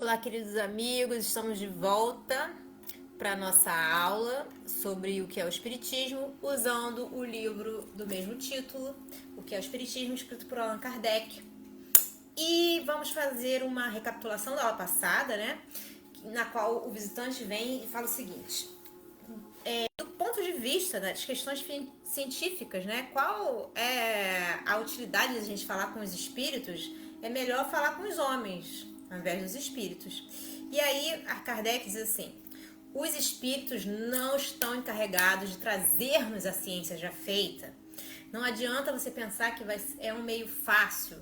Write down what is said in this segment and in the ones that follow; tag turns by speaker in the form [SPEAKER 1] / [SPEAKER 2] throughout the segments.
[SPEAKER 1] Olá, queridos amigos, estamos de volta para a nossa aula sobre o que é o Espiritismo, usando o livro do mesmo título, O que é o Espiritismo, escrito por Allan Kardec. E vamos fazer uma recapitulação da aula passada, né? Na qual o visitante vem e fala o seguinte: do ponto de vista das questões científicas, né? Qual é a utilidade de a gente falar com os espíritos? É melhor falar com os homens ao invés dos espíritos. E aí a Kardec diz assim: os espíritos não estão encarregados de trazer-nos a ciência já feita. Não adianta você pensar que é um meio fácil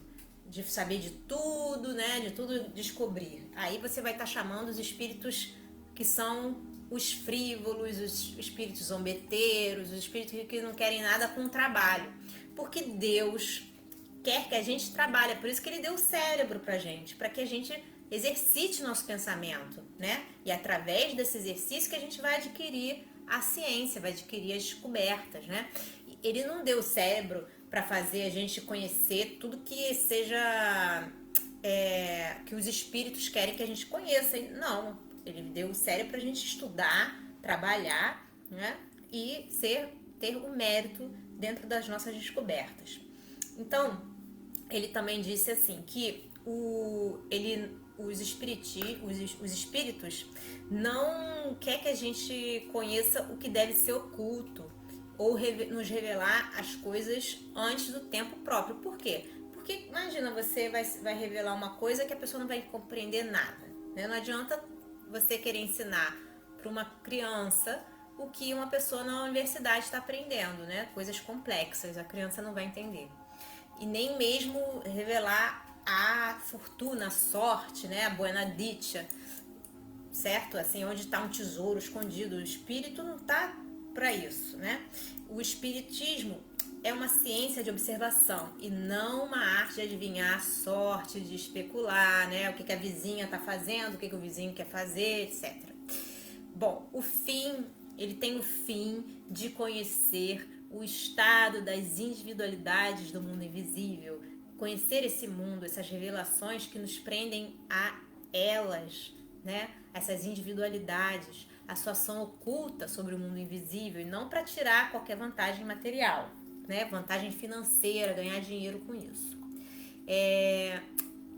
[SPEAKER 1] de saber de tudo, né? De tudo descobrir. Aí você vai estar chamando os espíritos que são os frívolos, os espíritos zombeteiros, os espíritos que não querem nada com o trabalho. Porque Deus quer que a gente trabalhe, é por isso que ele deu o cérebro pra gente, para que a gente exercite nosso pensamento, né? E através desse exercício que a gente vai adquirir a ciência, vai adquirir as descobertas, né? Ele não deu o cérebro para fazer a gente conhecer tudo que seja que os espíritos querem que a gente conheça. Não, ele deu o cérebro para a gente estudar, trabalhar, né? E ter o mérito dentro das nossas descobertas. Então, ele também disse assim que os espíritos não quer que a gente conheça o que deve ser oculto ou nos revelar as coisas antes do tempo próprio. Por quê? Porque imagina, você vai revelar uma coisa que a pessoa não vai compreender nada, né? Não adianta você querer ensinar para uma criança o que uma pessoa na universidade está aprendendo, né? Coisas complexas, a criança não vai entender. E nem mesmo revelar a fortuna, a sorte, né? A buena dicha, certo? Assim, onde está um tesouro escondido. O espírito não está para isso, né? O espiritismo é uma ciência de observação e não uma arte de adivinhar a sorte, de especular, né? O que a vizinha está fazendo, o que o vizinho quer fazer, etc. Bom, ele tem o fim de conhecer o estado das individualidades do mundo invisível, conhecer esse mundo, essas revelações que nos prendem a elas, né? Essas individualidades, a sua ação oculta sobre o mundo invisível, e não para tirar qualquer vantagem material, né? Vantagem financeira, ganhar dinheiro com isso.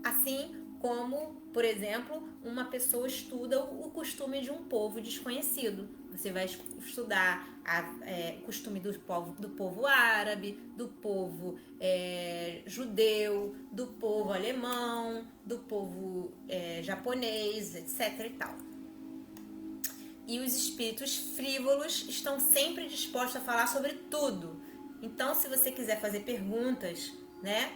[SPEAKER 1] Assim como, por exemplo, uma pessoa estuda o costume de um povo desconhecido. Você vai estudar o costume do povo árabe, do povo judeu, do povo alemão, do povo japonês, etc. e tal. E os espíritos frívolos estão sempre dispostos a falar sobre tudo. Então, se você quiser fazer perguntas, né,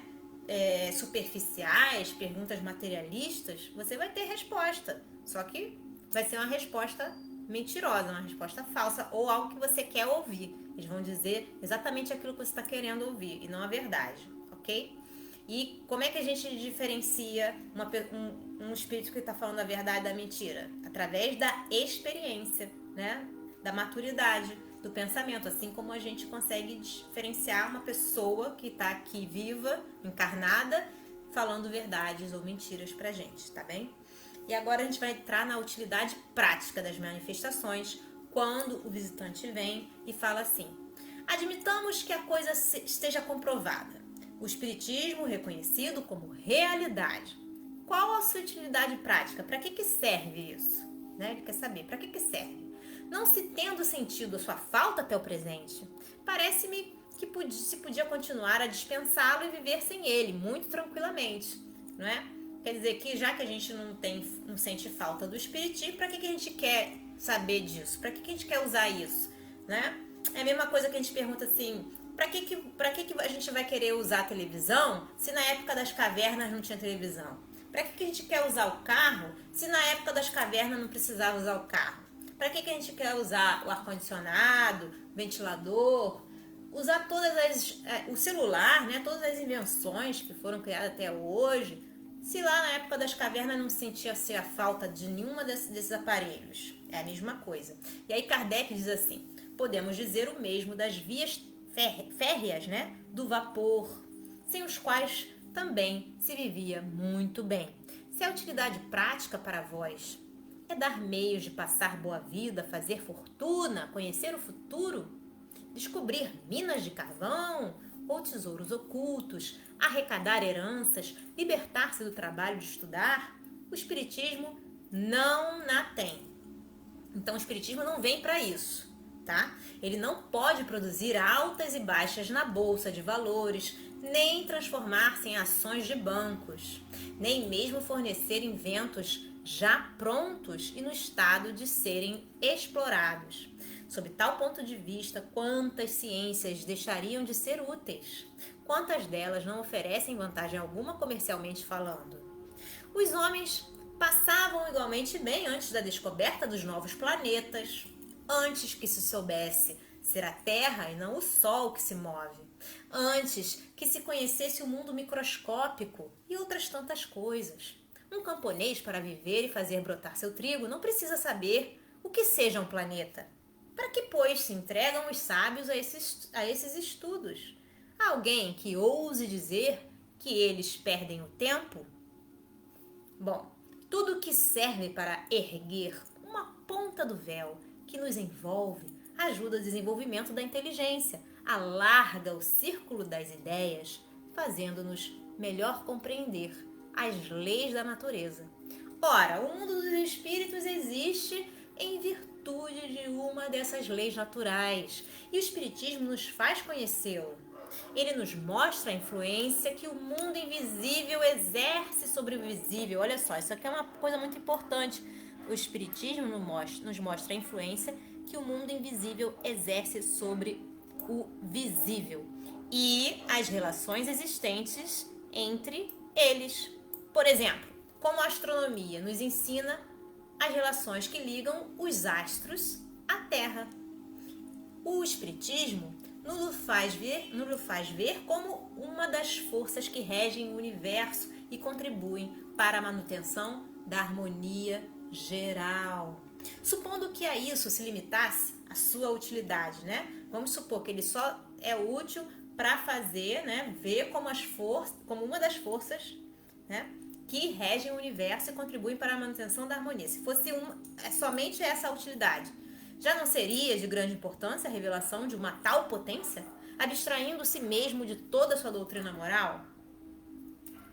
[SPEAKER 1] superficiais, perguntas materialistas, você vai ter resposta. Só que vai ser uma resposta mentirosa, uma resposta falsa ou algo que você quer ouvir. Eles vão dizer exatamente aquilo que você está querendo ouvir e não a verdade, ok? E como é que a gente diferencia um espírito que está falando a verdade da mentira? Através da experiência, né? Da maturidade, do pensamento. Assim como a gente consegue diferenciar uma pessoa que está aqui viva, encarnada, falando verdades ou mentiras pra gente, tá bem? E agora a gente vai entrar na utilidade prática das manifestações, quando o visitante vem e fala assim: admitamos que a coisa esteja comprovada. O espiritismo reconhecido como realidade. Qual a sua utilidade prática? Para que serve isso? Né? Ele quer saber, para que serve? Não se tendo sentido a sua falta até o presente, parece-me que se podia continuar a dispensá-lo e viver sem ele, muito tranquilamente, não é? Quer dizer que já que a gente não sente falta do espiritismo, para que a gente quer saber disso? Para que a gente quer usar isso, né? É a mesma coisa que a gente pergunta assim: pra que a gente vai querer usar a televisão se na época das cavernas não tinha televisão? Pra que a gente quer usar o carro se na época das cavernas não precisava usar o carro? Pra que a gente quer usar o ar-condicionado, ventilador, usar o celular, né? Todas as invenções que foram criadas até hoje, se lá na época das cavernas não sentia-se a falta de nenhuma desses aparelhos? É a mesma coisa. E aí Kardec diz assim: podemos dizer o mesmo das vias férreas, né, do vapor, sem os quais também se vivia muito bem. Se a utilidade prática para vós é dar meios de passar boa vida, fazer fortuna, conhecer o futuro, descobrir minas de carvão ou tesouros ocultos, arrecadar heranças, libertar-se do trabalho de estudar, o espiritismo não na tem. Então o espiritismo não vem para isso, tá? Ele não pode produzir altas e baixas na bolsa de valores, nem transformar-se em ações de bancos, nem mesmo fornecer inventos já prontos e no estado de serem explorados. Sob tal ponto de vista, quantas ciências deixariam de ser úteis? Quantas delas não oferecem vantagem alguma comercialmente falando? Os homens passavam igualmente bem antes da descoberta dos novos planetas, antes que se soubesse ser a Terra e não o Sol que se move, antes que se conhecesse o mundo microscópico e outras tantas coisas. Um camponês, para viver e fazer brotar seu trigo, não precisa saber o que seja um planeta. Para que, pois, se entregam os sábios a esses estudos? Há alguém que ouse dizer que eles perdem o tempo? Bom, tudo que serve para erguer uma ponta do véu que nos envolve ajuda o desenvolvimento da inteligência, alarga o círculo das ideias, fazendo-nos melhor compreender as leis da natureza. Ora, o mundo dos espíritos existe em virtude de uma dessas leis naturais, e o espiritismo nos faz conhecê-lo. Ele nos mostra a influência que o mundo invisível exerce sobre o visível. Olha só, isso aqui é uma coisa muito importante. O espiritismo nos mostra a influência que o mundo invisível exerce sobre o visível e as relações existentes entre eles. Por exemplo, como a astronomia nos ensina as relações que ligam os astros à Terra. O espiritismo nos faz ver como uma das forças que regem o universo e contribuem para a manutenção da harmonia geral. Supondo que a isso se limitasse a sua utilidade, né? Vamos supor que ele só é útil para fazer, né? Ver como uma das forças, né? Que regem o universo e contribuem para a manutenção da harmonia. Se fosse somente essa a utilidade, já não seria de grande importância a revelação de uma tal potência, abstraindo-se mesmo de toda a sua doutrina moral?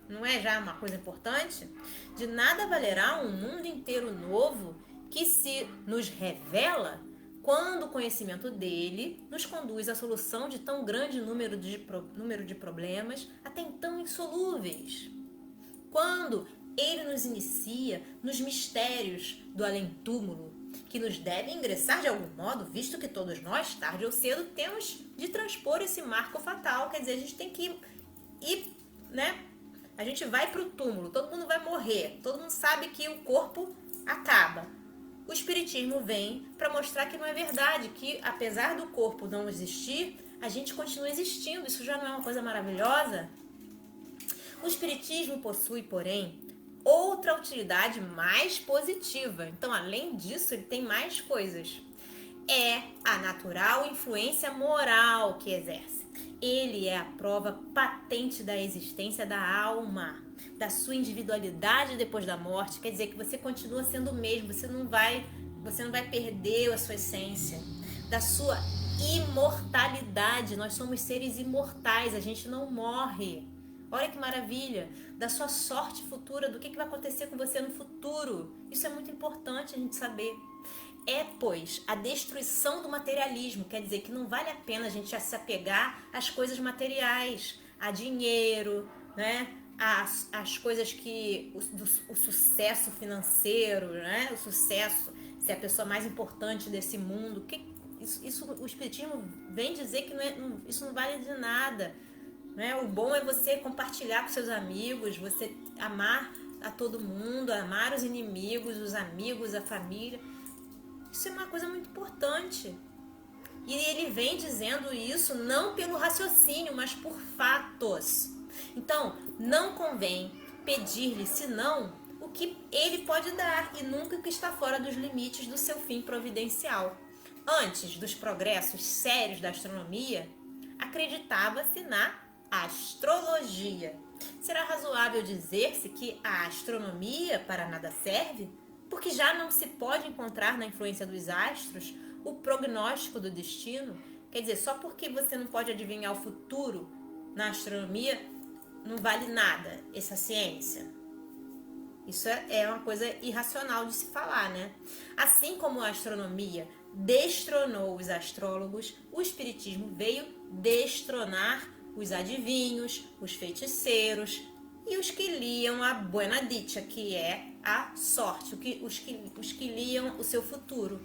[SPEAKER 1] Não é já uma coisa importante? De nada valerá um mundo inteiro novo que se nos revela quando o conhecimento dele nos conduz à solução de tão grande número de problemas até então insolúveis. Quando ele nos inicia nos mistérios do além-túmulo, que nos devem ingressar de algum modo, visto que todos nós, tarde ou cedo, temos de transpor esse marco fatal. Quer dizer, a gente tem que ir, né? A gente vai para o túmulo, todo mundo vai morrer, todo mundo sabe que o corpo acaba. O espiritismo vem para mostrar que não é verdade, que apesar do corpo não existir, a gente continua existindo. Isso já não é uma coisa maravilhosa? O espiritismo possui, porém, outra utilidade mais positiva. Então, além disso, ele tem mais coisas. É a natural influência moral que exerce. Ele é a prova patente da existência da alma, da sua individualidade depois da morte. Quer dizer que você continua sendo o mesmo, você não vai perder a sua essência, da sua imortalidade. Nós somos seres imortais, a gente não morre. Olha que maravilha, da sua sorte futura, do que vai acontecer com você no futuro. Isso é muito importante a gente saber. É, pois, a destruição do materialismo, quer dizer que não vale a pena a gente se apegar às coisas materiais, a dinheiro, né? As coisas que o sucesso financeiro, né? O sucesso, ser a pessoa mais importante desse mundo. O espiritismo vem dizer que isso não vale de nada. Né? O bom é você compartilhar com seus amigos, você amar a todo mundo, amar os inimigos, os amigos, a família. Isso é uma coisa muito importante. E ele vem dizendo isso não pelo raciocínio, mas por fatos. Então, não convém pedir-lhe senão o que ele pode dar e nunca o que está fora dos limites do seu fim providencial. Antes dos progressos sérios da astronomia, acreditava-se na astrologia, Será razoável dizer-se que a astronomia para nada serve? Porque já não se pode encontrar na influência dos astros o prognóstico do destino? Quer dizer, só porque você não pode adivinhar o futuro na astronomia, não vale nada essa ciência. Isso é uma coisa irracional de se falar, né? Assim como a astronomia destronou os astrólogos, o espiritismo veio destronar os adivinhos, os feiticeiros e os que liam a buena dicha, que é a sorte, os que liam o seu futuro,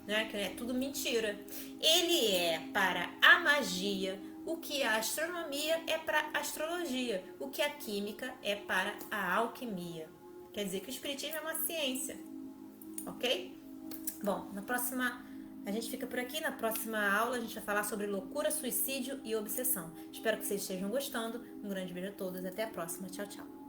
[SPEAKER 1] né? Que é tudo mentira. Ele é para a magia o que a astronomia é para a astrologia, o que a química é para a alquimia. Quer dizer que o espiritismo é uma ciência, ok? Bom, a gente fica por aqui. Na próxima aula a gente vai falar sobre loucura, suicídio e obsessão. Espero que vocês estejam gostando. Um grande beijo a todos. Até a próxima. Tchau, tchau.